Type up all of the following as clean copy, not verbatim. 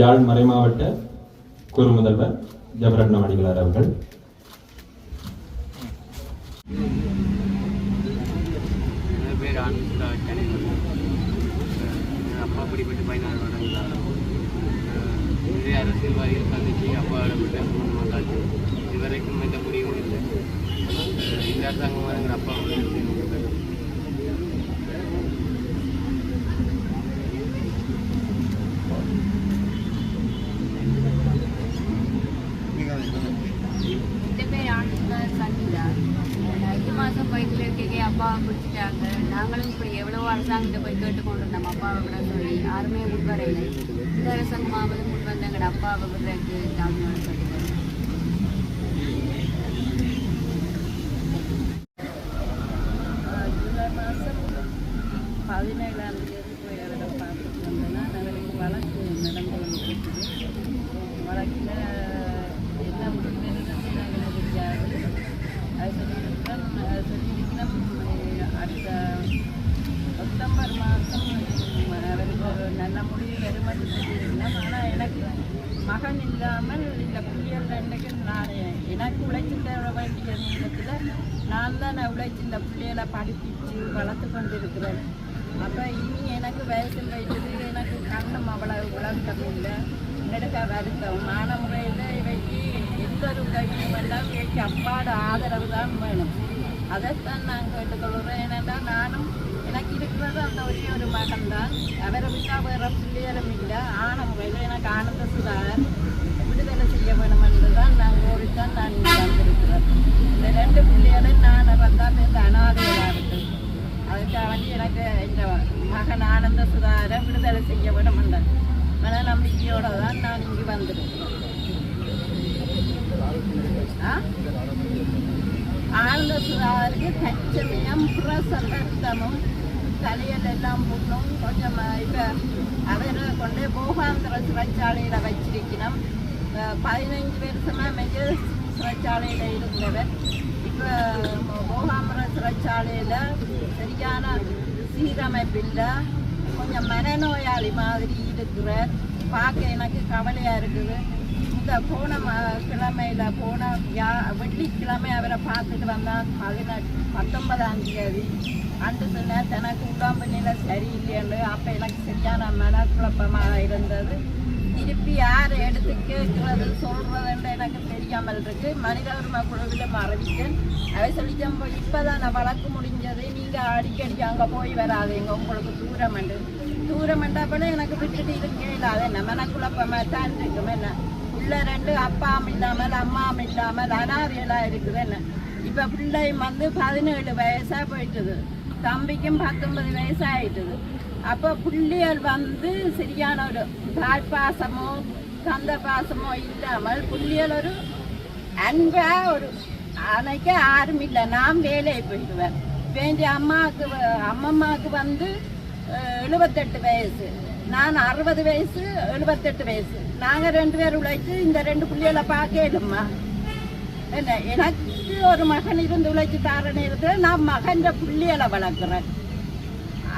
யாழ் மறைமாவட்ட குறு முதல்வர் ஜெபரட்னம் அடிகளார் அவர்கள். அப்பா படிப்பட்டு 16 வருடங்களா நிறைய அரசியல்வாதிகள் சந்திச்சு அப்பாவோட பேசணும்னு இதுவரைக்கும் எந்த முடிவும் இல்லை. இந்த அரசாங்கம் வருங்கிற அப்பா அப்பாவை பிடிச்சிட்டாங்க. நாங்களும் இப்படி எவ்வளவோ அரசாங்கத்தை போய் கேட்டுக்கொண்டு இருந்தோம் அப்பாவை விட சொல்லி யாருமே முன்வரையில்லை. இந்த அரசாங்கமாவது முன் வந்து எங்களோட அப்பாவை விடுறதுக்கு தாழ்மையோட சொல்லிடுறோம். ஜூலை மாதம் 17ஆம் தேதி போய் அவரை பார்த்துட்டு வந்தோன்னா அவருக்கு வழக்கு நடந்து வந்துருக்குது. வழக்கில் என்ன முடிவுன்னு நாங்கள் தெரியாது. அது சொல்லியிருக்கிறோம். அடுத்த செப்டம்பர் மாதம் அவருக்கு ஒரு நல்ல முடிவு வருமானு சொல்லியிருந்தோம். ஆனால் எனக்கு மகன் இல்லாமல் இந்த பிள்ளைகள் இன்றைக்கு நான் எனக்கு உழைச்சி தர வேண்டிய நேரத்தில் நான் தான் உழைச்சி இந்த பிள்ளைகளை படிப்பிச்சு வளர்த்து கொண்டிருக்கிறேன். அப்போ இனி எனக்கு வயசில் வைத்தது எனக்கு கண்ணும் அவ்வளவு விளக்கம் இல்லை. எடுக்க வருத்தம் மான முறையில் இவைக்கு எந்த ஒரு உதவியும் எல்லாம் இவைக்கு அப்பாட ஆதரவு தான் வேணும். அதைத்தான் நான் கேட்டுக்கொள்கிறேன். ஏன்னா நானும் எனக்கு இருக்கிறது அந்த ஒரே ஒரு மகன் தான். அவரை விட்டால் வேறு பிள்ளைகளும் இல்லை. ஆன முறையில் எனக்கு ஆனந்த சுதாகர் விடுதலை செய்ய வேணும் என்று தான் நான் கோரித்தான் நான் இங்கே வந்திருக்கிறேன். இந்த 2 பிள்ளைகளும் நான் வந்தால் இந்த அனாதைகளாக இருக்குது. அதுக்காக வந்து எனக்கு இந்த மகன் ஆனந்த சுதாகரை விடுதலை செய்ய வேணும் என்ற மன நம்பிக்கையோடு தான் நான் இங்கே வந்திருக்கிறேன். ஆனந்த சுதாகருக்கு தச்சமயம் பிரசந்தமும் தலையில் எல்லாம் புண்ணும் கொஞ்சம் இப்போ அவரை கொண்டு போகாந்திர சிறைச்சாலையில் வச்சிருக்கணும். 15 வருஷமாக மெஜர் சிறைச்சாலையில் இருந்தவர் இப்போ போகாந்திர சிறைச்சாலையில் சரியான சீரமைப்பில்லை. கொஞ்சம் மனநோயாளி மாதிரி இருக்கிறார். பார்க்க எனக்கு கவலையாக இருக்குது. இந்த போன கிழமையில் வெள்ளிக்கிழமை அவரை பார்த்துட்டு வந்தான் 19ஆம் தேதி. அன்று சொன்ன தனக்கு உடம்பு நிலை சரியில்லைன்னு. அப்போ எனக்கு சரியான மனக்குழப்பமாக இருந்தது. திருப்பி யார் எடுத்து கேட்குறது சொல்கிறதுன்னு எனக்கு தெரியாமல் இருக்கு. மனித உரிமை குழுவில் அறிவித்தேன். அவை சொல்லிச்சோம் இப்போ தான் நான் வழக்கு முடிஞ்சது. நீங்கள் அடிக்கடி அங்கே போய் வராதீங்க, உங்களுக்கு தூரமெண்டா போல எனக்கு விட்டுட்டு இருக்கேன். அது என்ன மனக்குழப்பமாக தான் இருக்கும். என்ன பிள்ளை 2 அப்பாவும் இல்லாமல் அம்மாவும் இல்லாமல் அனாதையெல்லாம் இருக்குது. என்ன இப்போ பிள்ளையும் வந்து 17 வயசாக போயிட்டுது. தம்பிக்கும் 19 வயசாகிட்டுது. அப்போ பிள்ளைகள் வந்து சரியான ஒரு தாய்ப்பாசமோ தந்த பாசமோ இல்லாமல் பிள்ளைகள் ஒரு அன்பாக ஒரு அன்னைக்கு யாரும் இல்லை. நான் வேலையை போயிடுவேன். வேண்டிய அம்மம்மாவுக்கு வந்து 78 வயசு, நான் 60 வயசு 78 வயசு. நாங்கள் 2 பேர் உழைச்சி இந்த 2 பிள்ளைகளை பார்க்கலும்மா. என்ன எனக்கு ஒரு மகன் இருந்து உழைச்சி தார நேரத்தில் நான் மகன் பிள்ளைகளை வளர்க்குறேன்.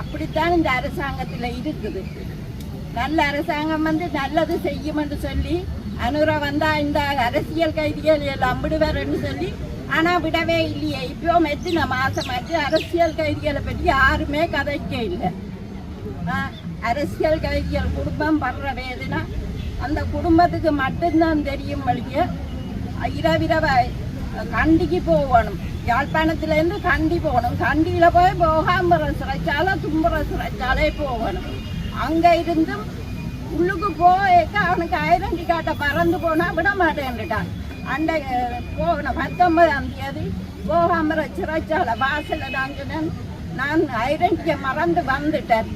அப்படித்தான் இந்த அரசாங்கத்தில் இருக்குது. நல்ல அரசாங்கம் வந்து நல்லது செய்யுமென்று சொல்லி அனுரா வந்தால் இந்த அரசியல் கைதிகள் எல்லாம் விடுவார்ன்னு சொல்லி ஆனால் விடவே இல்லையே. இப்போ எத்தனை மாதமாச்சு அரசியல் கைதிகளை பற்றி யாருமே கதைக்க இல்லை. அரசியல் கைதிகள் குடும்பம் படுற வேதனை அந்த குடும்பத்துக்கு மட்டும்தான் தெரியும். வழிய இரவிரவ கண்டிக்கு போகணும். யாழ்ப்பாணத்துலேருந்து கண்டி போகணும். கண்டியில் போய் போகாம்பர சிறைச்சாலை தும்புற சிறைச்சாலை போகணும். அங்கே இருந்தும் உள்ளுக்கு போய்க்க அவனுக்கு ஐடென்டி கார்டை மறந்து போனால் விட மாட்டேன்ட்டான். அண்டை போகணும் 19ஆம் தேதி போகாம்பர சிறைச்சாலை வாசலில் தாங்கினேன். நான் ஐடென்டிட்டியை மறந்து வந்துட்டேன்.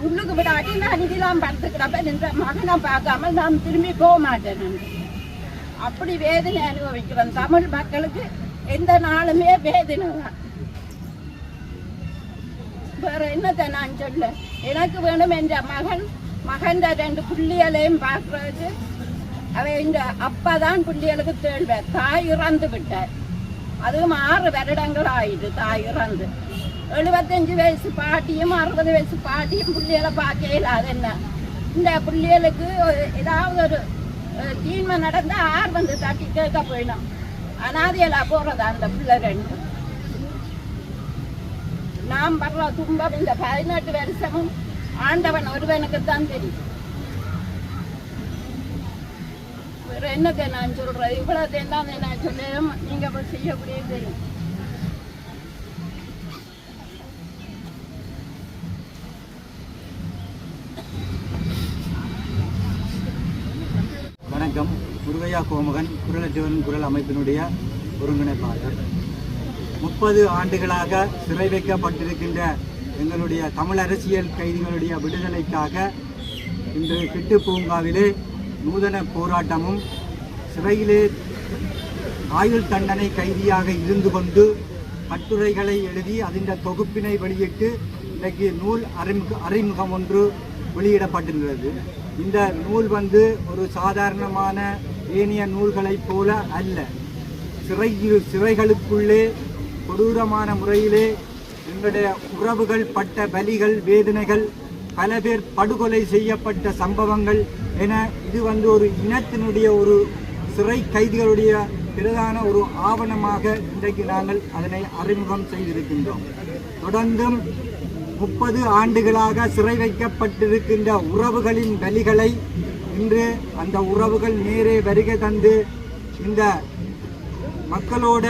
உள்ளுக்கு விடாட்டி நான் இதெல்லாம் படுத்துக்கிறப்ப நின்ற மகனை பார்க்காம நான் திரும்பி போக மாட்டேன். அப்படி வேதனை அனுபவிக்கிறேன். தமிழ் மக்களுக்கு எந்த நாளுமே வேதனை தான். வேற என்னத்தை நான் சொல்ல? எனக்கு வேணும் என்ற மகன் 2 பிள்ளைகளையும் பார்க்கறதுக்கு. அவன் இந்த அப்பா தான் பிள்ளைகளுக்கு தேழ்வார். தாய் இறந்து விட்டார். அதுவும் 6 வருடங்கள் ஆயிடுது தாய் இறந்து. 75 வயசு பாட்டியும் 60 வயசு பாட்டியும் பிள்ளைகளை பார்க்கல. அது என்ன இந்த பிள்ளைகளுக்கு ஏதாவது ஒரு தீன்மை நடந்தால் ஆர் வந்து தட்டி கேட்க போயிடும். அனாதையலா போகிறதா அந்த பிள்ளை ரெண்டு. நாம் படுற துன்பம் இந்த 18 வருஷமும் ஆண்டவன் ஒருவனுக்கு தான் தெரியும். வேற என்னத்தை நான் சொல்றேன்? இவ்வளவு தான் நான் சொல்ல நீங்க செய்யக்கூடிய தெரியும். வணக்கம். முருகையா கோமகன், குரலற்றவன் குரல் அமைப்பினுடைய ஒருங்கிணைப்பாளர். 30 ஆண்டுகளாக சிறை வைக்கப்பட்டிருக்கின்ற எங்களுடைய தமிழ் அரசியல் கைதிகளுடைய விடுதலைக்காக இன்று கிட்டு பூங்காவிலே நூதன போராட்டமும், சிறையிலே ஆயுள் தண்டனை கைதியாக இருந்து கொண்டு கட்டுரைகளை எழுதி அதன் தொகுப்பினை வெளியிட்டு இன்றைக்கு நூல் அறிமுகம் ஒன்று வெளியிடப்பட்டிருக்கிறது. இந்த நூல் ஒரு சாதாரணமான ஏனைய நூல்களைப் போல அல்ல. சிறைகளுக்குள்ளே கொடூரமான முறையிலே எங்களுடைய உறவுகள் பட்ட பலிகள், வேதனைகள், பல பேர் படுகொலை செய்யப்பட்ட சம்பவங்கள் என இது ஒரு இனத்தினுடைய ஒரு சிறை கைதிகளுடைய பிரதான ஒரு ஆவணமாக இன்றைக்கு நாங்கள் அதனை அறிமுகம் செய்திருக்கின்றோம். தொடர்ந்தும் 30 ஆண்டுகளாக சிறை வைக்கப்பட்டிருக்கின்ற உறவுகளின் பலிகளை இன்று அந்த உறவுகள் நேரே வருகை தந்து இந்த மக்களோட,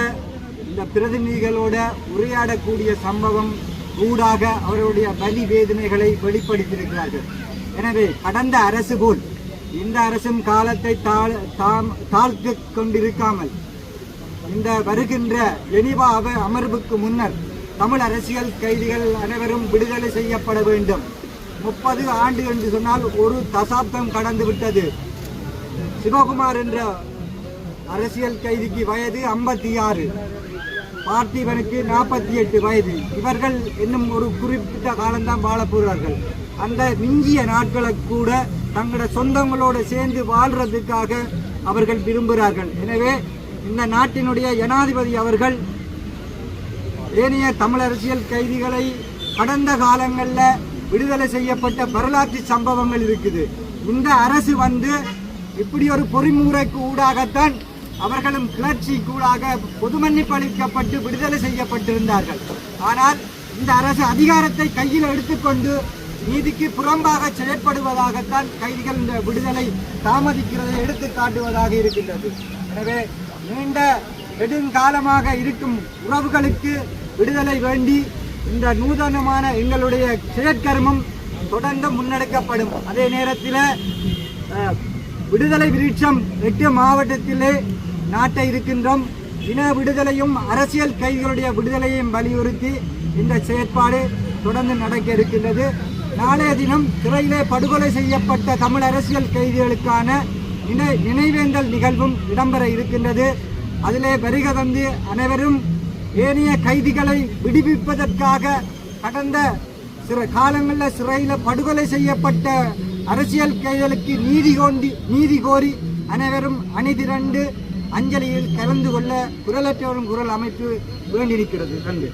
இந்த பிரதிநிதிகளோட உரையாடக்கூடிய சம்பவம் ஊடாக அவருடைய பலி வேதனைகளை வெளிப்படுத்தியிருக்கிறார்கள். எனவே கடந்த அரசு போல் இந்த அரசும் காலத்தை தாழ்த்து கொண்டிருக்காமல் இந்த வருகின்ற ஜெனீவா அமர்வுக்கு முன்னர் தமிழ் அரசியல் கைதிகள் அனைவரும் விடுதலை செய்யப்பட வேண்டும். 30 ஆண்டு என்று சொன்னால் ஒரு தசாப்தம் கடந்து விட்டது. சிவகுமார் என்ற அரசியல் கைதிக்கு வயது 56, பார்த்திபனுக்கு 48 வயது. இவர்கள் இன்னும் ஒரு குறிப்பிட்ட காலம்தான் வாழப் போகிறார்கள். அந்த மிஞ்சிய நாட்களை கூட தங்களோட சொந்தங்களோடு சேர்ந்து வாழ்றதுக்காக அவர்கள் விரும்புகிறார்கள். எனவே இந்த நாட்டினுடைய ஜனாதிபதி அவர்கள் ஏனைய தமிழ் அரசியல் கைதிகளை கடந்த காலங்களில் விடுதலை செய்யப்பட்ட வரலாற்று சம்பவங்கள் இருக்குது. இந்த அரசு இப்படி ஒரு பொறிமுறைக்கு ஊடாகத்தான் அவர்களும் கிளர்ச்சிக்கு ஊடாக பொது மன்னிப்பு அளிக்கப்பட்டு விடுதலை செய்யப்பட்டிருந்தார்கள். ஆனால் இந்த அரசு அதிகாரத்தை கையில் எடுத்துக்கொண்டு நீதிக்கு புறம்பாக செயற்படுவதாகத்தான் கைதிகள் இந்த விடுதலை தாமதிக்கிறதை எடுத்து காட்டுவதாக இருக்கின்றது. எனவே நீண்ட நெடுங்காலமாக இருக்கும் உறவுகளுக்கு விடுதலை வேண்டி இந்த நூதனமான எங்களுடைய செயற்கர்மம் தொடர்ந்து முன்னெடுக்கப்படும். அதே நேரத்தில் விடுதலை விருட்சம் 8 மாவட்டத்திலே நாட்டை இருக்கின்றோம். இன விடுதலையும் அரசியல் கைதிகளுடைய விடுதலையும் வலியுறுத்தி இந்த செயற்பாடு தொடர்ந்து நடக்க இருக்கின்றது. நாளைய தினம் சிறையிலே படுகொலை செய்யப்பட்ட தமிழ் அரசியல் கைதிகளுக்கான நினைவேந்தல் நிகழ்வும் இடம்பெற இருக்கின்றது. அதிலே வருகை தந்து அனைவரும் ஏனைய கைதிகளை விடுவிப்பதற்காக கடந்த சில காலங்களில் சிறையில் படுகொலை செய்யப்பட்ட அரசியல் கைதிகளுக்கு நீதி கோரி அனைவரும் அணிதிரண்டு அஞ்சலியில் கலந்து கொள்ள குரலற்றவரும் குரல் அமைப்பு வேண்டியிருக்கிறது. நன்றி.